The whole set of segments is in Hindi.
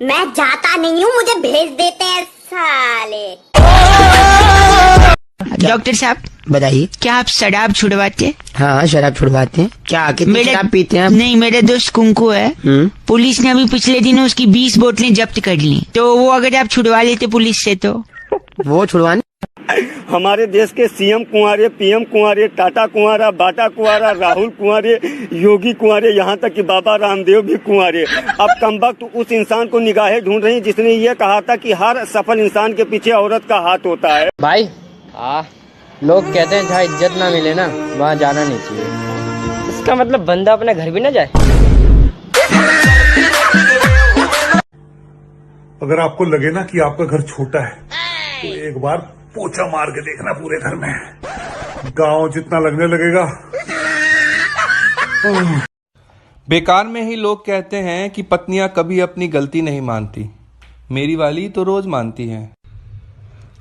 मैं जाता नहीं हूँ, मुझे भेज देते हैं साले। डॉक्टर साहब बताइए। क्या आप शराब छुड़वाते हैं? हाँ शराब छुड़वाते हैं। क्या कितनी शराब पीते हैं आप? नहीं, मेरे दोस्त कुंकू है। पुलिस ने अभी पिछले दिनों उसकी 20 बोतलें जब्त कर ली। तो वो अगर आप छुड़वा लेते पुलिस से तो वो छुड़वाने। हमारे देश के सीएम कुंवारे, पीएम कुंवारे, टाटा कुंवारा, बाटा कुंवारा, राहुल कुंवारे, योगी कुंवारे, यहाँ तक कि बाबा रामदेव भी कुंवारे। अब कमबख्त उस इंसान को निगाहें ढूंढ रही जिसने ये कहा था कि हर सफल इंसान के पीछे औरत का हाथ होता है। भाई लोग कहते हैं जहाँ इज्जत ना मिले ना वहाँ जाना नहीं चाहिए। इसका मतलब बंदा अपने घर भी ना जाए। अगर आपको लगे ना कि आपका घर छोटा है तो एक बार पोछा मार के देखना पूरे घर में, गांव जितना लगने लगेगा। बेकार में ही लोग कहते हैं कि पत्नियां कभी अपनी गलती नहीं मानती। मेरी वाली तो रोज मानती है।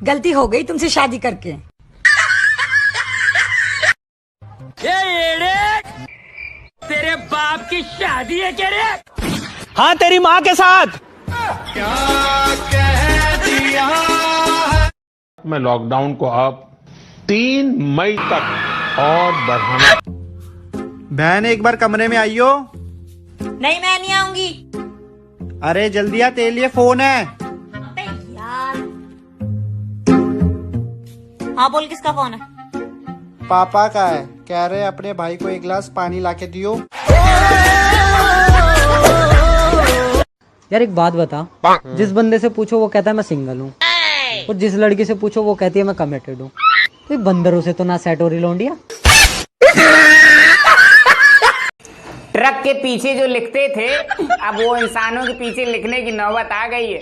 गलती हो गई तुमसे शादी करके। तेरे बाप की शादी है क्या रे? हाँ तेरी माँ के साथ। क्या कह दिया मैं लॉकडाउन को अब 3 मई तक और बढ़ाना। बहन एक बार कमरे में आइयो। नहीं मैं नहीं आऊंगी। अरे जल्दी आ, तेरे लिए फोन है। यार हाँ बोल, किसका फोन है? पापा का है, कह रहे अपने भाई को एक गिलास पानी लाके दियो। यार एक बात बता, जिस बंदे से पूछो वो कहता है मैं सिंगल हूँ, और जिस लड़की से पूछो वो कहती है मैं कमिटेड हूँ। तो बंदरों से तो ना सेट हो रही लौंडिया। ट्रक के पीछे जो लिखते थे अब वो इंसानों के पीछे लिखने की नौबत आ गई है।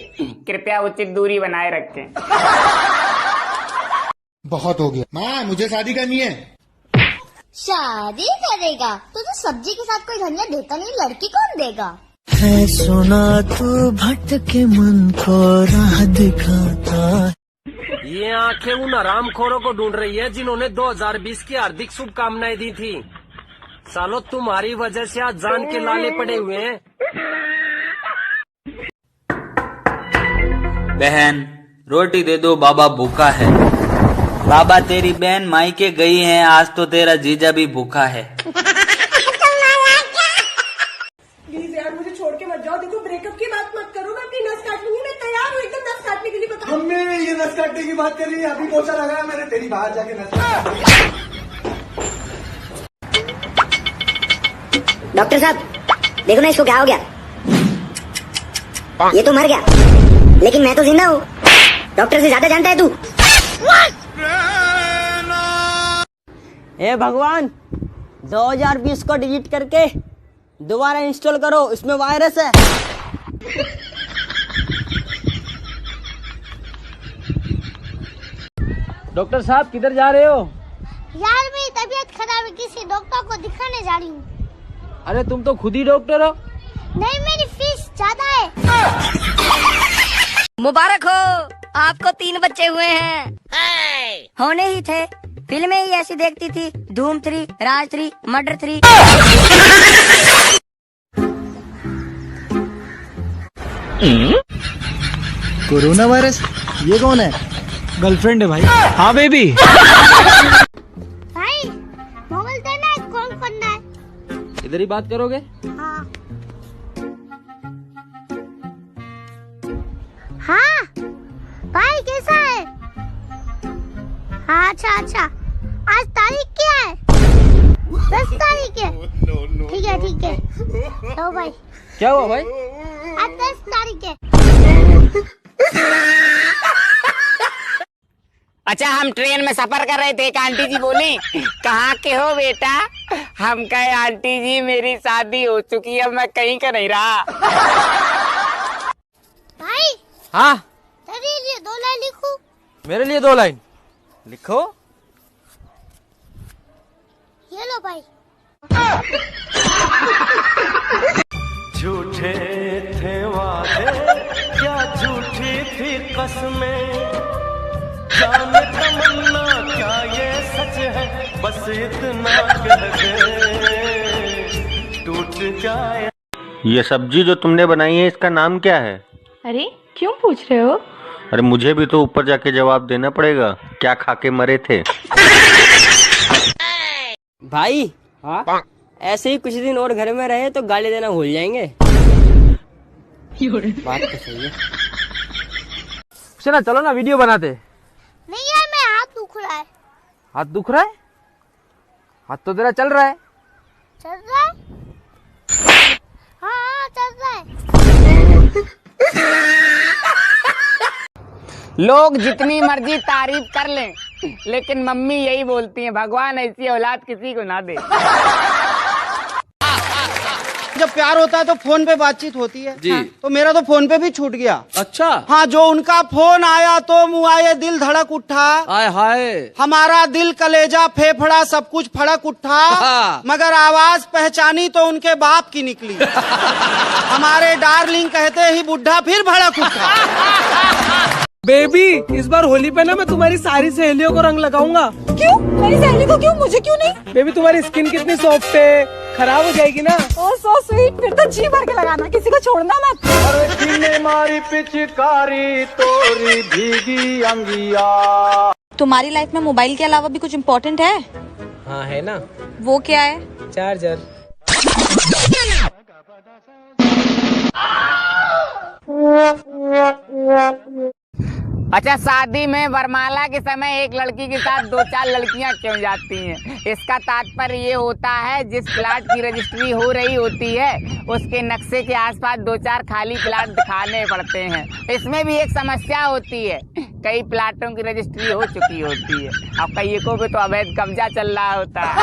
कृपया उचित दूरी बनाए रखें। बहुत हो गया। माँ मुझे शादी करनी है। शादी करेगा तो सब्जी के साथ कोई धनिया देता नहीं, लड़की कौन देगा? है सुना तू भटके मन को राह दिखाता। ये आंखें उन हरामखोरों को ढूंढ रही है जिन्होंने 2020 की हार्दिक शुभकामनाएं दी थी। सालो तुम्हारी वजह से आज जान के लाले पड़े हुए हैं। बहन रोटी दे दो, बाबा भूखा है। बाबा तेरी बहन मायके गई है, आज तो तेरा जीजा भी भूखा है। प्लीज यार मुझे छोड़ के मत जाओ। देखो ब्रेकअप की बात मत करो, मैं अपनी नस काट लूंगी। मैं तैयार हूँ एकदम नस काटने के लिए। बता मम्मी ये नस काटने की बात कर रही है, अभी पोछा लगा मैंने, तेरी बाहर जाके नस काट। डॉक्टर साहब देखो ना इसको क्या हो गया। ये तो मर गया लेकिन मैं तो जिंदा हूँ। डॉक्टर से ज्यादा जानता है तू। ए भगवान 2020 को डिलीट करके दोबारा इंस्टॉल करो, इसमें वायरस है। डॉक्टर साहब किधर जा रहे हो? यार मेरी तबीयत खराब है, किसी डॉक्टर को दिखाने जा रही हूँ। अरे तुम तो खुद ही डॉक्टर हो। नहीं मेरी फीस ज्यादा है। मुबारक हो, आपको 3 बच्चे हुए हैं। होने ही थे, फिल्में ही ऐसी देखती थी। धूम 3, राज 3, मर्डर 3। कोरोना वायरस ये कौन है? गर्लफ्रेंड है भाई। हाँ बेबी। भाई मोबाइल देना, कॉल करना है। इधर ही बात करोगे? हाँ हाँ भाई कैसा है? हाँ अच्छा आज तारीख क्या है? 10 तारीख है। ठीक है तो भाई क्या हुआ भाई? आज 10 तारीख है। अच्छा हम ट्रेन में सफर कर रहे थे, एक आंटी जी बोली कहाँ के हो बेटा? हम कहे आंटी जी मेरी शादी हो चुकी है, मैं कहीं का नहीं रहा। भाई हाँ तेरे लिए 2 लाइन लिखूं? मेरे लिए 2 लाइन लिखो। ये लो भाई। झूठे थे वादे क्या झूठी थी कसमें, जाने तमन्ना क्या ये सच है, बस इतना कह दे टूट जाए। ये सब्जी जो तुमने बनाई है इसका नाम क्या है? अरे क्यों पूछ रहे हो? अरे मुझे भी तो ऊपर जाके जवाब देना पड़ेगा, क्या खा के मरे थे। भाई हाँ ऐसे ही कुछ दिन और घर में रहे तो गाली देना भूल जाएंगे। बात तो सही है। चलो चलो ना वीडियो बनाते। नहीं यार, मैं हाथ दुख रहा है। हाथ दुख रहा है? हाथ तो तेरा चल रहा है। चल रहा है? हाँ चल रहा है। लोग जितनी मर्जी तारीफ कर लें, लेकिन मम्मी यही बोलती हैं, भगवान ऐसी औलाद किसी को ना दे। जब प्यार होता है तो फोन पे बातचीत होती है जी। तो मेरा तो फोन पे भी छूट गया। अच्छा हाँ, जो उनका फोन आया तो मुँह आए दिल धड़क उठा। आय हाय, हमारा दिल कलेजा फेफड़ा सब कुछ फड़क उठा। हाँ। मगर आवाज पहचानी तो उनके बाप की निकली। हमारे डार्लिंग कहते ही बुढ़ा फिर भड़क उठा। बेबी इस बार होली पे ना मैं तुम्हारी सारी सहेलियों को रंग लगाऊंगा। क्यों? मेरी सहेली को क्यों, मुझे क्यों नहीं? बेबी तुम्हारी स्किन कितनी सॉफ्ट है, खराब हो जाएगी ना। ओह सो स्वीट, फिर तो जी भर के लगाना, किसी को छोड़ना मत। अरे किने मारी पिचकारी तोरी भीगी अंगिया। तुम्हारी लाइफ में मोबाइल के अलावा भी कुछ इम्पोर्टेंट है? हाँ है ना। वो क्या है? चार्जर। अच्छा, शादी में वरमाला के समय एक लड़की के साथ 2-4 लड़कियां क्यों जाती हैं? इसका तात्पर्य ये होता है, जिस प्लाट की रजिस्ट्री हो रही होती है उसके नक्शे के आसपास 2-4 खाली प्लाट दिखाने पड़ते हैं। इसमें भी एक समस्या होती है, कई प्लाटों की रजिस्ट्री हो चुकी होती है, अब कई को भी तो अवैध कब्जा चल रहा होता है।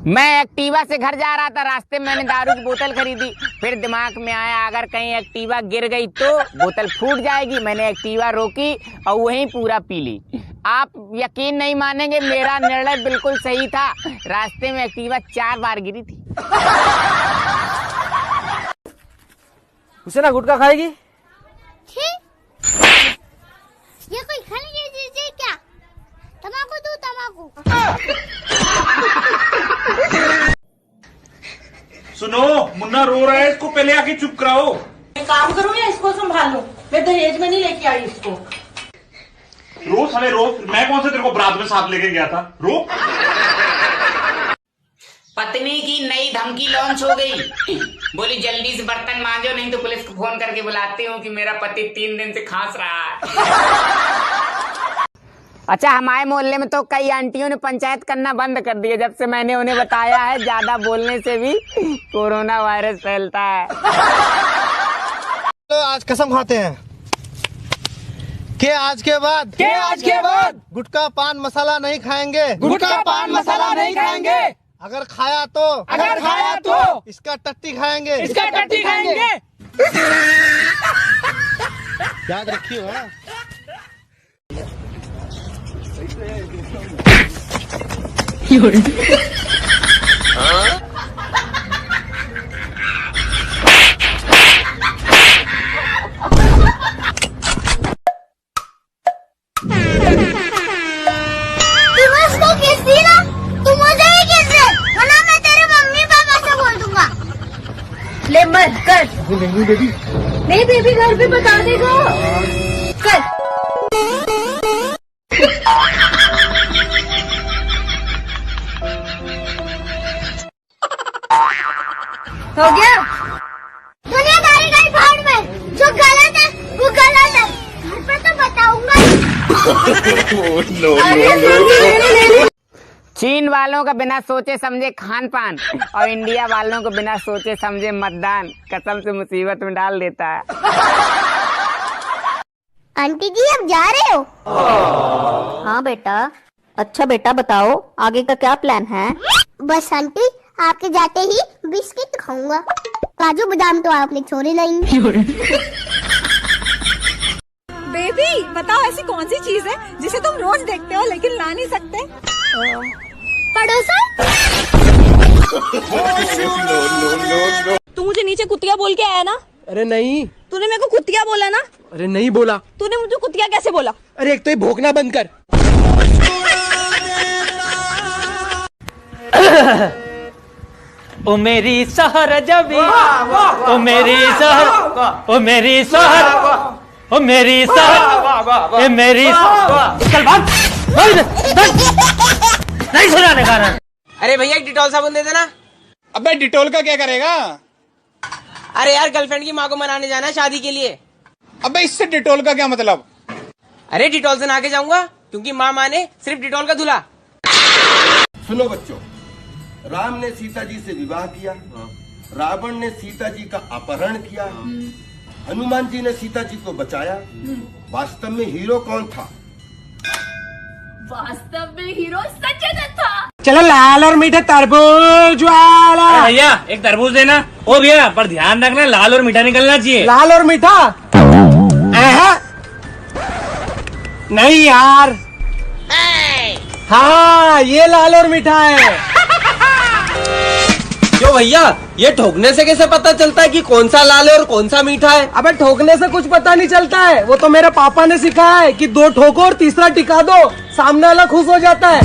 मैं एक्टिवा से घर जा रहा था, रास्ते में मैंने दारू की बोतल खरीदी, फिर दिमाग में आया अगर कहीं एक्टिवा गिर गई तो बोतल फूट जाएगी। मैंने एक्टिवा रोकी और वहीं पूरा पी ली। आप यकीन नहीं मानेंगे, मेरा निर्णय बिल्कुल सही था। रास्ते में एक्टिवा 4 बार गिरी थी। उसे ना गुटखा खाएगी? ये कोई खाने की चीज है क्या? तम्बाकू दो, तम्बाकू। सुनो, मुन्ना रो रहा है, इसको पहले आके चुप कराओ। मैं काम करूँ या इसको संभालूं? मैं दहेज में नहीं लेके आई इसको। रोज साले रोज, मैं कौन से तेरे को बरात में साथ लेके गया था? रो। पत्नी की नई धमकी लॉन्च हो गई, बोली जल्दी से बर्तन मांजो नहीं तो पुलिस को फोन करके बुलाती हूँ कि मेरा पति 3 दिन से खांस रहा है। अच्छा, हमारे मोहल्ले में तो कई आंटियों ने पंचायत करना बंद कर दिया जब से मैंने उन्हें बताया है ज्यादा बोलने से भी कोरोना वायरस फैलता है। तो आज कसम खाते हैं कि आज के बाद गुटखा पान मसाला नहीं खाएंगे। गुटखा पान मसाला नहीं खाएंगे। अगर खाया तो इसका टट्टी खाएंगे। याद रखियो। ले मत कर। नहीं बेबी घर पे बता देगा। कर। हो गया? दुनियादारी का भाड़ में जो गलत है वो गलत है, घर पे तो बताऊंगा। चीन वालों का बिना सोचे समझे खान पान और इंडिया वालों को बिना सोचे समझे मतदान कसम से मुसीबत में डाल देता है। आंटी जी अब जा रहे हो? हाँ बेटा। अच्छा बेटा बताओ आगे का क्या प्लान है? बस आंटी, आपके जाते ही बिस्किट खाऊंगा, काजू बादाम तो आपने छोड़े नहीं। बेबी बताओ ऐसी कौन सी चीज है जिसे तुम रोज देखते हो लेकिन ला नहीं सकते? पड़ोसन। तू मुझे नीचे कुतिया बोल के आया ना? अरे नहीं। तूने मेरे को कुतिया बोला ना? अरे नहीं बोला। तूने मुझे कुतिया कैसे बोला? अरे एक तो ये भोंकना बंद कर। ओ मेरी सहर जबी, ओ मेरी सहर, ओ मेरी सहर, ओ मेरी सहर, ओ मेरी चल भाग, नहीं सुनाने का ना। अरे भैया एक डिटॉल साबुन दे देना। अबे डिटोल का क्या करेगा? अरे यार गर्लफ्रेंड की माँ को मनाने जाना है शादी के लिए। अबे इससे डिटोल का क्या मतलब? अरे डिटॉल से नहा के जाऊंगा क्योंकि माँ माने सिर्फ डिटॉल का धुला। सुनो बच्चों, राम ने सीता जी से विवाह किया, रावण ने सीता जी का अपहरण किया, हनुमान जी ने सीता जी को बचाया। वास्तव में हीरो कौन था? वास्तव में हीरो संजय दत्त था। चलो लाल और मीठा तरबूज वाला। भैया एक तरबूज देना। ओ भैया पर ध्यान रखना लाल और मीठा निकलना चाहिए। लाल और मीठा नहीं यार। हाँ ये लाल और मीठा है। क्यों भैया ये ठोकने से कैसे पता चलता है कि कौन सा लाल है और कौन सा मीठा है? अबे ठोकने से कुछ पता नहीं चलता है, वो तो मेरे पापा ने सिखाया है कि 2 ठोको और तीसरा टिका दो, सामने वाला खुश हो जाता है।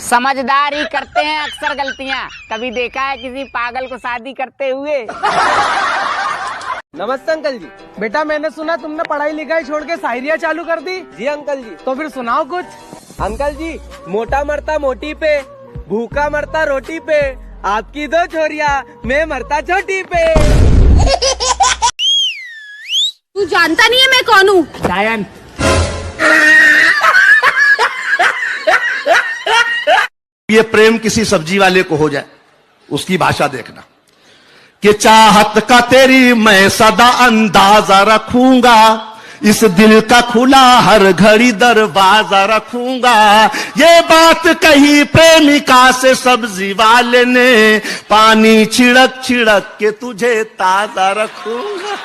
समझदार ही करते हैं अक्सर गलतियाँ। कभी देखा है किसी पागल को शादी करते हुए? नमस्ते अंकल जी। बेटा मैंने सुना तुमने पढ़ाई लिखाई छोड़ के शायरिया चालू कर दी। जी अंकल जी। तो फिर सुनाओ कुछ। अंकल जी मोटा मरता मोटी पे, भूखा मरता रोटी पे, आपकी 2 छोरिया मैं मरता छोटी पे। तू जानता नहीं है मैं कौन हूँ? शायन। ये प्रेम किसी सब्जी वाले को हो जाए, उसकी भाषा देखना कि चाहत का तेरी मैं सदा अंदाजा रखूंगा, इस दिल का खुला हर घड़ी दरवाजा रखूंगा। ये बात कही प्रेमिका से सब्जी वाले ने, पानी छिड़क छिड़क के तुझे ताजा रखूंगा।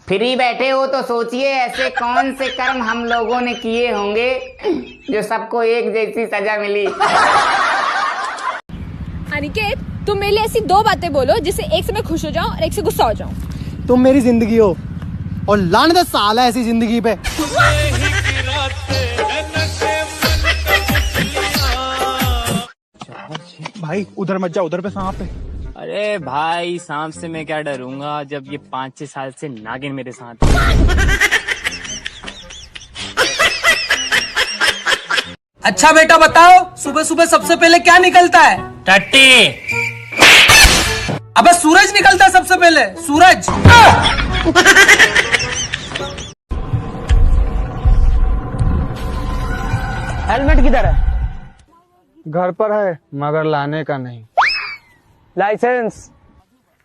फ्री बैठे हो तो सोचिए ऐसे कौन से कर्म हम लोगों ने किए होंगे जो सबको एक जैसी सजा मिली। अनिकेत तुम मेरे लिए ऐसी 2 बातें बोलो जिससे एक से मैं खुश हो जाऊं और एक से गुस्सा हो जाऊं। तुम मेरी जिंदगी हो और लाने दे साला ऐसी जिंदगी पे। भाई उधर मत जा, उधर पे सांप है। अरे भाई सांप से मैं क्या डरूंगा जब ये 5-6 साल से नागिन मेरे साथ है। अच्छा बेटा बताओ सुबह सुबह सबसे पहले क्या निकलता है? टट्टी। अबे सूरज निकलता है सबसे पहले, सूरज। हेलमेट किधर है? घर पर है मगर लाने का नहीं। लाइसेंस?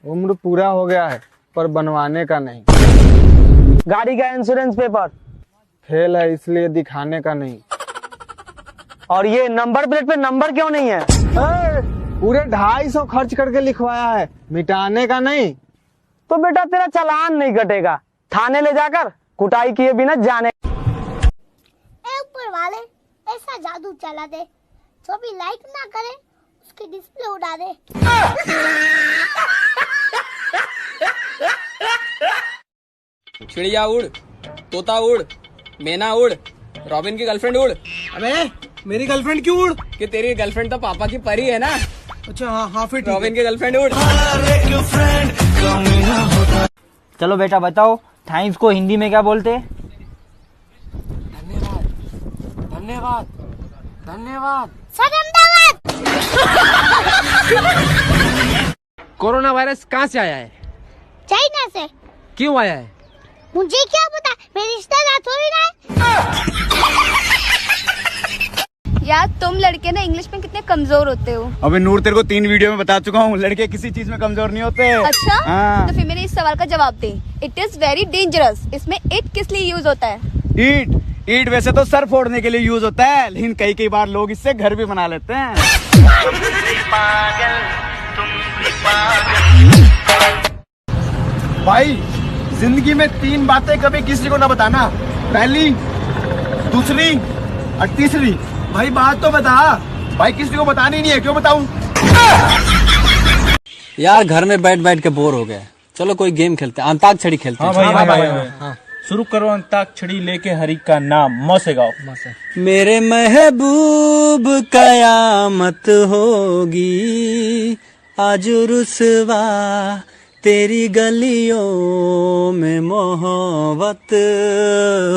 उम्र पूरा हो गया है पर बनवाने का नहीं। गाड़ी का इंश्योरेंस पेपर? फेल है इसलिए दिखाने का नहीं। और ये नंबर प्लेट पे नंबर क्यों नहीं है? पूरे 250 खर्च करके लिखवाया है, मिटाने का नहीं। तो बेटा तेरा चालान नहीं कटेगा, थाने ले जाकर कुटाई किए बिना जाने। ऊपर वाले ऐसा जादू चला दे जो भी लाइक ना करे उसकी डिस्प्ले उड़ा दे। चिड़िया उड़, तोता उड़, मैना उड़, रॉबिन की गर्लफ्रेंड उड़। अबे मेरी गर्लफ्रेंड क्यों उड़? कि तेरी गर्लफ्रेंड तो पापा की परी है ना। अच्छा हाँ फिर रॉबिन की गर्लफ्रेंड उड़। चलो बेटा बताओ थैंक्स को हिंदी में क्या बोलते? धन्यवाद धन्यवाद। कोरोना वायरस कहाँ से आया है? चाइना से। क्यों आया है? मुझे क्या पता, मेरी रिश्तेदार थोड़ी ना है। यार तुम लड़के ना इंग्लिश में कितने कमजोर होते हो। अबे नूर तेरे को 3 वीडियो में बता चुका हूँ, लड़के किसी चीज में कमजोर नहीं होते। अच्छा हाँ। तो फिर मेरे इस सवाल का जवाब दे। इट इज वेरी डेंजरस, इसमें इट किस लिए यूज होता है? ईट वैसे तो सर फोड़ने के लिए यूज होता है, लेकिन कई बार लोग इससे घर भी बना लेते हैं। भाई जिंदगी में 3 बातें कभी किसी को ना बताना, पहली, दूसरी और तीसरी। भाई बात तो बता। भाई किसी को बतानी नहीं है, क्यों बताऊं? यार घर में बैठ बैठ के बोर हो गए, चलो कोई गेम खेलते हैं, अंताक्षरी खेलते हैं। हाँ भाई। शुरू करो अंताक्षरी लेके हरि का नाम मौ से गाओ। मेरे महबूब कयामत होगी आज रुसवा तेरी गलियों में मोहब्बत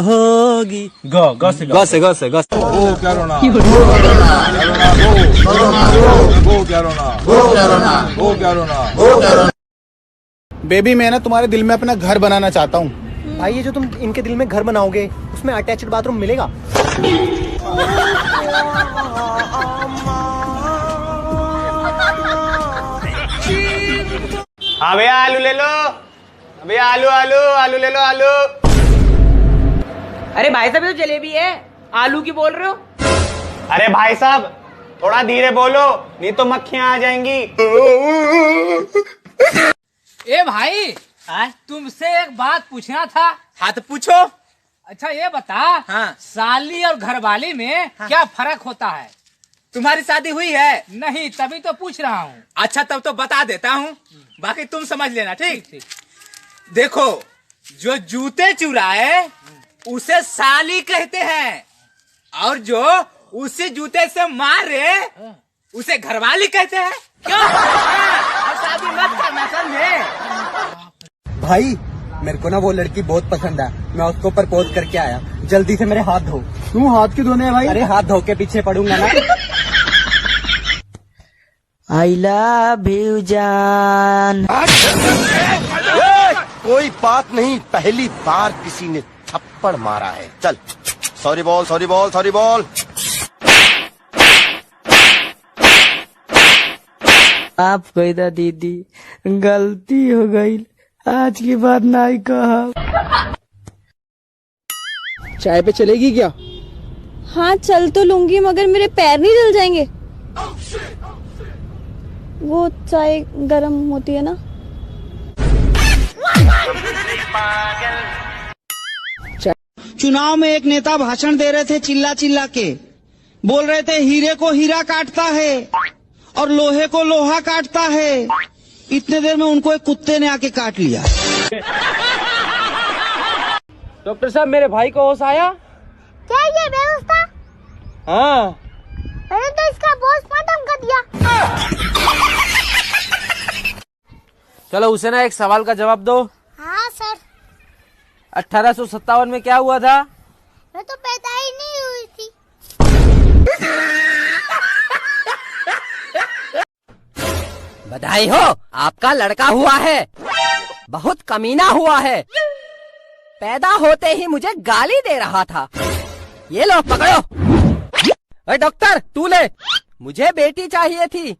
होगी। ग से ग से ग से ग से। वो क्या रोना वो क्या रोना। बेबी मैं ना तुम्हारे दिल में अपना घर बनाना चाहता हूँ। भाई ये जो तुम इनके दिल में घर बनाओगे उसमें अटैच्ड बाथरूम मिलेगा? हाँ भैया आलू ले लो भैया, आलू आलू आलू ले लो आलू। अरे भाई साहब ये तो जलेबी है, आलू की बोल रहे हो? अरे भाई साहब थोड़ा धीरे बोलो नहीं तो मक्खियां आ जाएंगी। ए भाई तुमसे एक बात पूछना था। हाँ तो पूछो। अच्छा ये बता, साली और घरवाली में क्या फर्क होता है? तुम्हारी शादी हुई है? नहीं, तभी तो पूछ रहा हूँ। अच्छा तब तो बता देता हूँ, बाकी तुम समझ लेना। ठीक। देखो, जो जूते चुराए उसे साली कहते हैं, और जो उसे जूते से मारे उसे घरवाली कहते हैं। क्यों? और शादी मत करना, समझे? भाई मेरे को ना वो लड़की बहुत पसंद है, मैं उसको प्रपोज करके आया। जल्दी से मेरे हाथ धो। क्यों हाथ क्यों धोने हैं भाई? अरे हाथ धो के पीछे पड़ूंगा ना। आई लव यू जान। कोई बात नहीं, पहली बार किसी ने थप्पड़ मारा है। चल sorry ball sorry ball sorry ball. आप गई था दीदी, गलती हो गई, आज की बात नहीं कहा। चाय पे चलेगी क्या? हाँ चल तो लूंगी, मगर मेरे पैर नहीं जल जाएंगे? वो चाय गरम होती है ना। चुनाव में एक नेता भाषण दे रहे थे चिल्ला चिल्ला के, बोल रहे थे हीरे को हीरा काटता है और लोहे को लोहा काटता है। इतने देर में उनको एक कुत्ते ने आके काट लिया। डॉक्टर साहब मेरे भाई को होश आया? क्या ये व्यवस्था? हाँ। मैंने तो इसका पोस्टमार्टम कर दिया। चलो उसे ना एक सवाल का जवाब दो। हाँ सर। 1857 में क्या हुआ था? मैं तो पैदा ही नहीं हुई थी। बधाई हो, आपका लड़का हुआ है। बहुत कमीना हुआ है। पैदा होते ही मुझे गाली दे रहा था। ये लो पकड़ो। अरे डॉक्टर तू ले, मुझे बेटी चाहिए थी।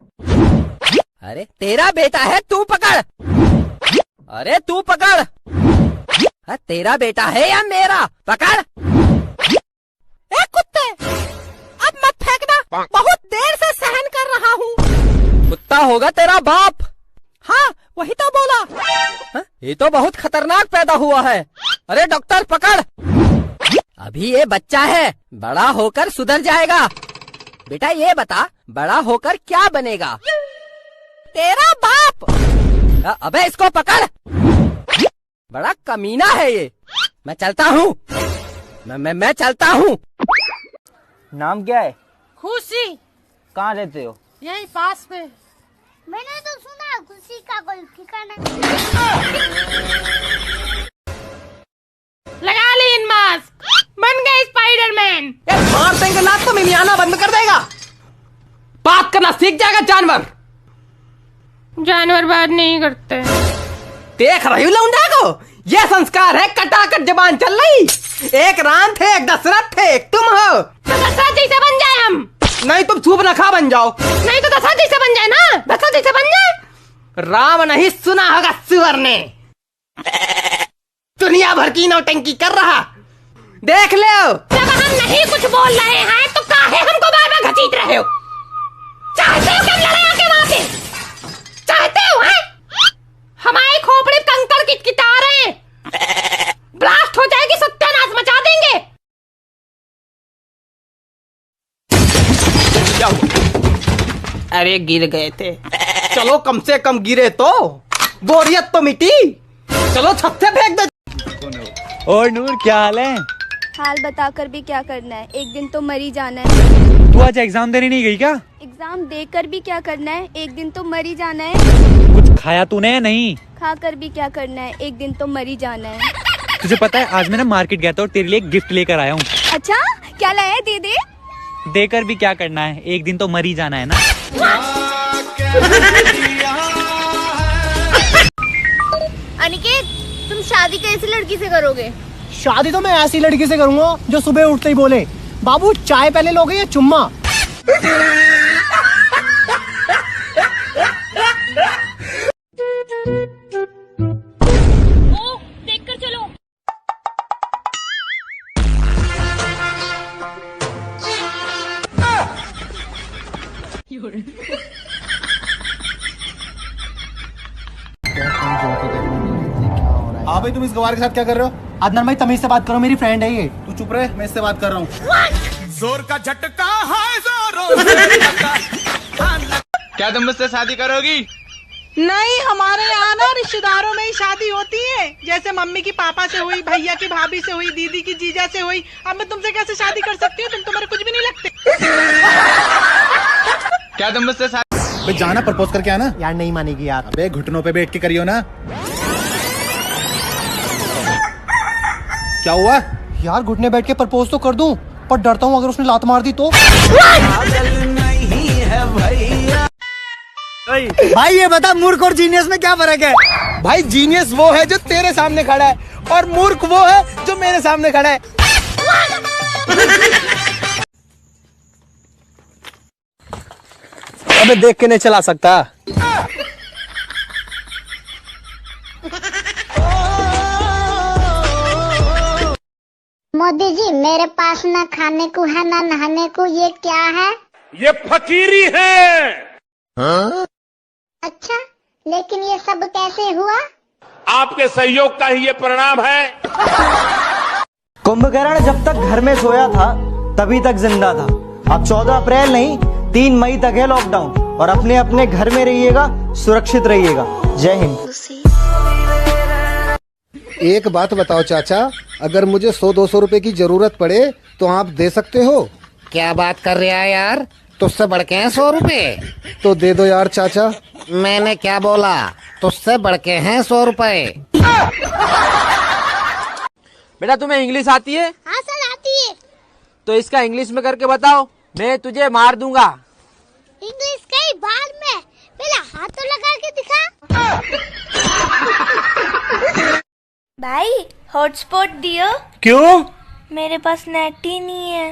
अरे तेरा बेटा है, तू पकड़। अरे तू पकड़। अरे तेरा बेटा है या मेरा? पकड़। ए कुत्ते, अब मत फेंकना, बहुत देर से सहन कर रहा हूँ। कुत्ता होगा तेरा बाप। हाँ वही तो बोला। हा? ये तो बहुत खतरनाक पैदा हुआ है। अरे डॉक्टर पकड़। अभी ये बच्चा है, बड़ा होकर सुधर जाएगा। बेटा ये बता, बड़ा होकर क्या बनेगा? तेरा बाप। अबे इसको पकड़, बड़ा कमीना है ये। मैं चलता हूँ, मैं चलता हूँ। नाम क्या है? खुशी। कहाँ रहते हो? यही पास में। मैंने तो सुना खुशी का कोई ठिकाना। लगा लीन मास्क, बन गए स्पाइडरमैन। मार देंगे लात तो मिमियाना बंद कर देगा। बात करना सीख जाएगा जानवर। जानवर बात नहीं करते। देख रही हूँ लौंडा को, ये संस्कार है, कटाकट जबान चल रही। एक राम थे, एक दशरथ थे, एक तुम हो। तो दशरथ जैसे बन जाए हम। नहीं तुम सूप रखा बन जाओ। नहीं तो दशरथ जैसे बन जाए ना, दशरथ जैसे बन जाए। राम नहीं सुना होगा सुअर ने। दुनिया भर की नौटंकी कर रहा, देख लो। जब हम नहीं कुछ बोल रहे हैं तो काहे हमको बार बार घसीट रहे हो? चाहते हो कि लड़ाई आके वहां पे? चाहते हो हैं? हमारी खोपड़ी कंकड़ किटकिटा रहे हैं। ब्लास्ट हो जाएगी, सत्यानाश मचा देंगे। क्या हुआ? अरे गिर गए थे। चलो कम से कम गिरे तो बोरियत तो मिटी। चलो छत से फेंक दो। और नूर क्या हाल है? हाल बताकर भी क्या करना है, एक दिन तो मर ही जाना है। तू आज एग्जाम देने नहीं गई क्या? एग्जाम देकर भी क्या करना है, एक दिन तो मर ही जाना है। कुछ खाया तूने? नहीं। खाकर भी क्या करना है, एक दिन तो मर ही जाना है। तुझे पता है आज मैं ना मार्केट गया था और तेरे लिए एक गिफ्ट लेकर आया हूँ। अच्छा क्या लाया है, दे दे। देकर भी क्या करना है, एक दिन तो मर ही जाना है ना। अनिकेत, तुम शादी कैसी लड़की से करोगे? शादी तो मैं ऐसी लड़की से करूंगा जो सुबह उठते ही बोले, बाबू चाय पहले लोगे या चुम्मा? देखकर चलो। हाँ भाई, तुम इस गवार के साथ क्या कर रहे हो? अदनान भाई तमीज से बात करो, मेरी फ्रेंड है ये। तू चुप रहे, मैं इससे बात कर रहा हूँ। जोर का झटका है जोरों से। क्या तुम मुझसे शादी करोगी? नहीं, हमारे यहाँ ना रिश्तेदारों में ही शादी होती है, जैसे मम्मी की पापा से हुई, भैया की भाभी से हुई, दीदी की जीजा से हुई। अब मैं तुमसे कैसे शादी कर सकती हूँ, तुम तो मेरे कुछ भी नहीं लगते। क्या तुम मुझसे भाई जाना प्रपोज करके आना। यार नहीं मानेगी यार। अबे घुटनों पे बैठ के करियो ना। क्या हुआ यार? घुटने बैठ के प्रपोज तो कर दूं, पर डरता हूँ अगर उसने लात मार दी तो। भाई ये बता, मूर्ख और जीनियस में क्या फर्क है? भाई जीनियस वो है जो तेरे सामने खड़ा है, और मूर्ख वो है जो मेरे सामने खड़ा है। अबे देख के नहीं चला सकता। मोदी जी, मेरे पास ना खाने को है ना नहाने को, ये क्या है? ये फकीरी है। हाँ? अच्छा, लेकिन ये सब कैसे हुआ? आपके सहयोग का ही ये परिणाम है। कुंभकर्ण जब तक घर में सोया था तभी तक जिंदा था। अब 14 अप्रैल नहीं, 3 मई तक है लॉकडाउन, और अपने अपने घर में रहिएगा, सुरक्षित रहिएगा। जय हिंद। एक बात बताओ चाचा, अगर मुझे 100-200 रुपए की जरूरत पड़े तो आप दे सकते हो? क्या बात कर रहा है यार, तुझसे बढ़ के हैं 100 रुपए? तो दे दो यार चाचा। मैंने क्या बोला, तुझसे बढ़ के हैं 100 रुपए। बेटा तुम्हें इंग्लिश आती है? हाँ सर आती है। तो इसका इंग्लिश में करके बताओ, मैं तुझे मार दूंगा। इंग्लिश कई बार में, पहले हाथ तो लगा के दिखा। भाई हॉटस्पॉट दियो। क्यों? मेरे पास नेट ही नहीं है।